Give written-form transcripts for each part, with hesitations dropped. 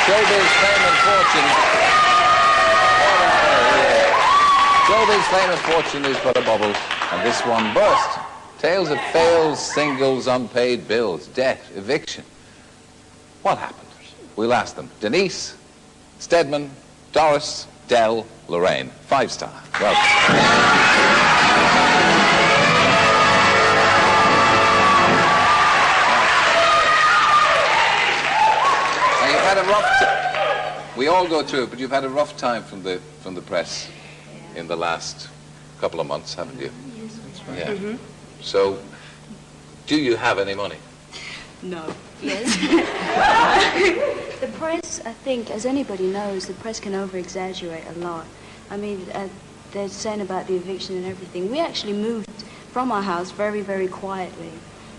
Showbiz fame and fortune. Showbiz fame and fortune is but a bubble, and this one burst. Tales of fails, singles, unpaid bills, debt, eviction. What happened? We'll ask them. Denise, Stedman, Doris, Del, Lorraine. 5-star. Welcome. We all go through it, but you've had a rough time from the press in the last couple of months, haven't you? Yes, that's right. Yeah. So, do you have any money? No. Yes. The press, I think, as anybody knows, the press can over-exaggerate a lot. I mean, they're saying about the eviction and everything. We actually moved from our house very, very quietly.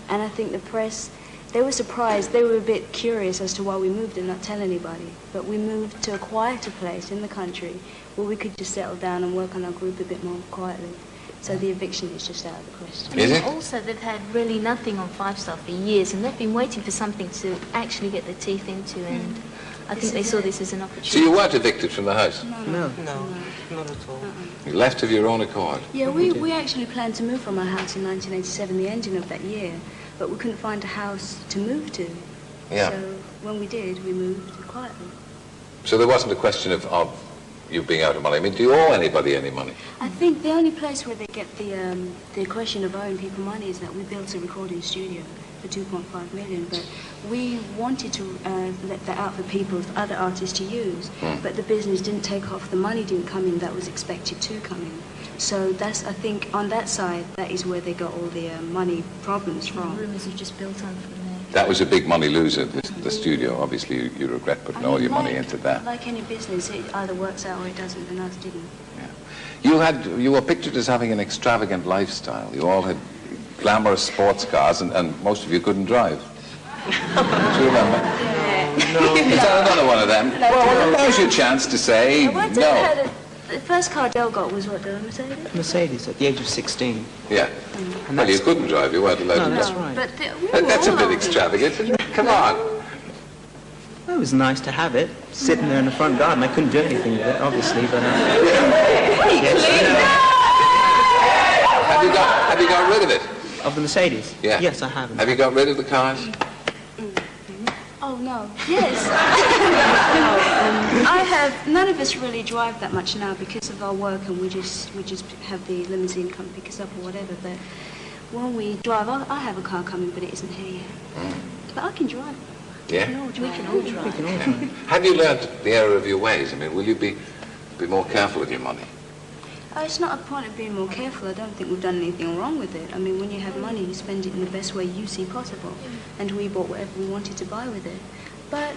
And I think the press, they were surprised. They were a bit curious as to why we moved and not tell anybody. But we moved to a quieter place in the country where we could just settle down and work on our group a bit more quietly. So the eviction is just out of the question. Is it? Also, they've had really nothing on 5-star for years, and they've been waiting for something to actually get their teeth into, and I think they saw this as an opportunity. So you weren't evicted from the house? No, not at all. You left of your own accord? Yeah, we actually planned to move from our house in 1987, the ending of that year, but we couldn't find a house to move to. Yeah. So when we did, we moved quietly. So there wasn't a question of you being out of money. I mean, do you owe anybody any money? I think the only place where they get the question of owing people money is that we built a recording studio for 2.5 million, but we wanted to let that out for people, for other artists to use, but the business didn't take off, the money didn't come in that was expected to come in. So that's, I think, on that side, that is where they got all the money problems from. Rumours have just built on from there. That was a big money loser, the studio. Obviously, you regret putting all your money into that. Like any business, it either works out or it doesn't, and ours didn't. Yeah. You were pictured as having an extravagant lifestyle. You all had glamorous sports cars, and most of you couldn't drive. Do you remember? No. Is that another one of them? Well, now's your chance to say no. The first car Del got was what, the Mercedes? Mercedes at the age of 16. Yeah. Well, you couldn't drive. You weren't allowed to that's drive. right. But That's a bit extravagant. Come on. It was nice to have it, sitting there in the front garden. I couldn't do anything with it, obviously, but... Have you got rid of it? Of the Mercedes? Yeah. Yes, I have. Have you got rid of the cars? Oh, no. Yes. I have, none of us really drive that much now because of our work, and we just have the limousine come pick us up or whatever, but when we drive, I have a car coming, but it isn't here yet. But I can drive. Yeah? We can all drive. Have you learned the error of your ways? I mean, will you be more careful with your money? It's not a point of being more careful. I don't think we've done anything wrong with it. I mean, when you have money, you spend it in the best way you see possible. And we bought whatever we wanted to buy with it. But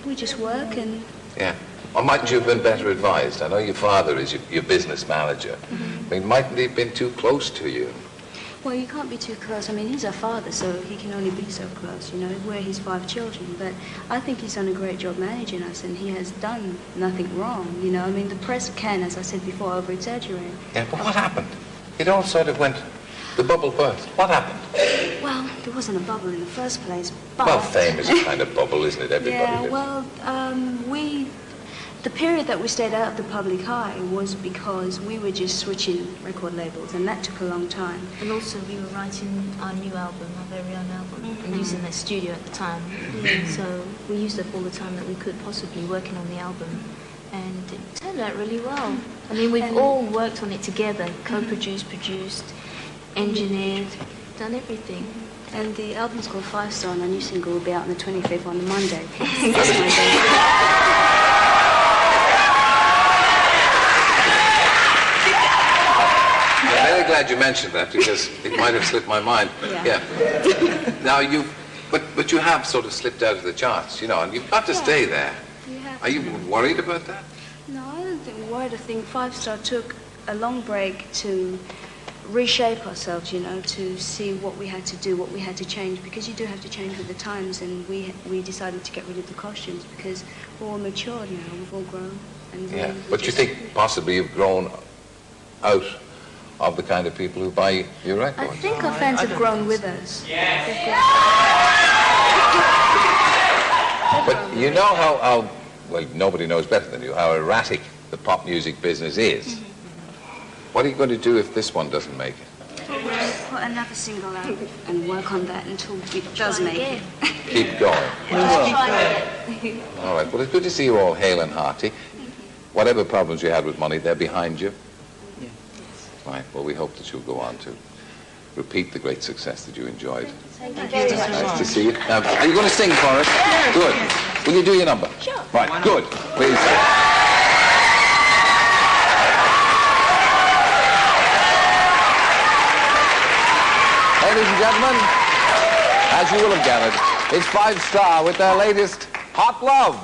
we just work and... Yeah. Or mightn't you have been better advised? I know your father is your business manager. I mean, mightn't he have been too close to you? Well, you can't be too close. I mean, he's our father, so he can only be so close, you know. We're his 5 children. But I think he's done a great job managing us, and he has done nothing wrong, you know. I mean, the press can, as I said before, over-exaggerate. Yeah, but what happened? It all sort of went... The bubble burst. What happened? Well, there wasn't a bubble in the first place, but... Well, fame is a kind of bubble, isn't it? Everybody Yeah, lives. well, the period that we stayed out of the public eye was because we were just switching record labels, and that took a long time. And also we were writing our new album, our very own album, and using their studio at the time. So we used up all the time that we could possibly working on the album. And it turned out really well. I mean, we've all worked on it together, co-produced, produced, engineered, done everything. And the album's called 5-Star, and our new single will be out on the 25th on the Monday. That's my day. I'm very glad you mentioned that, because it might have slipped my mind. Yeah. Now, but you have sort of slipped out of the charts, you know, and you've got to stay there. Are you worried about that? No, I don't think we're worried. I think 5-Star took a long break to reshape ourselves, you know, to see what we had to do, what we had to change, because you do have to change with the times, and we decided to get rid of the costumes because we're all mature, you know, we've all grown. And Yeah, but you think possibly you've grown out of the kind of people who buy your records? I think our fans have grown with us. But You know how, well, nobody knows better than you, how erratic the pop music business is. What are you going to do if this one doesn't make it? Put another single out and work on that until it does make it. Keep going. All right, well, it's good to see you all hale and hearty. Whatever problems you had with money, they're behind you. Yeah. Right, well, we hope that you'll go on to repeat the great success that you enjoyed. Thank you very much. Nice to see you. Now, are you going to sing for us? Good. Will you do your number? Sure. Right, good. Please. Ladies and gentlemen, as you will have gathered, it's Five Star with their latest Hot Love.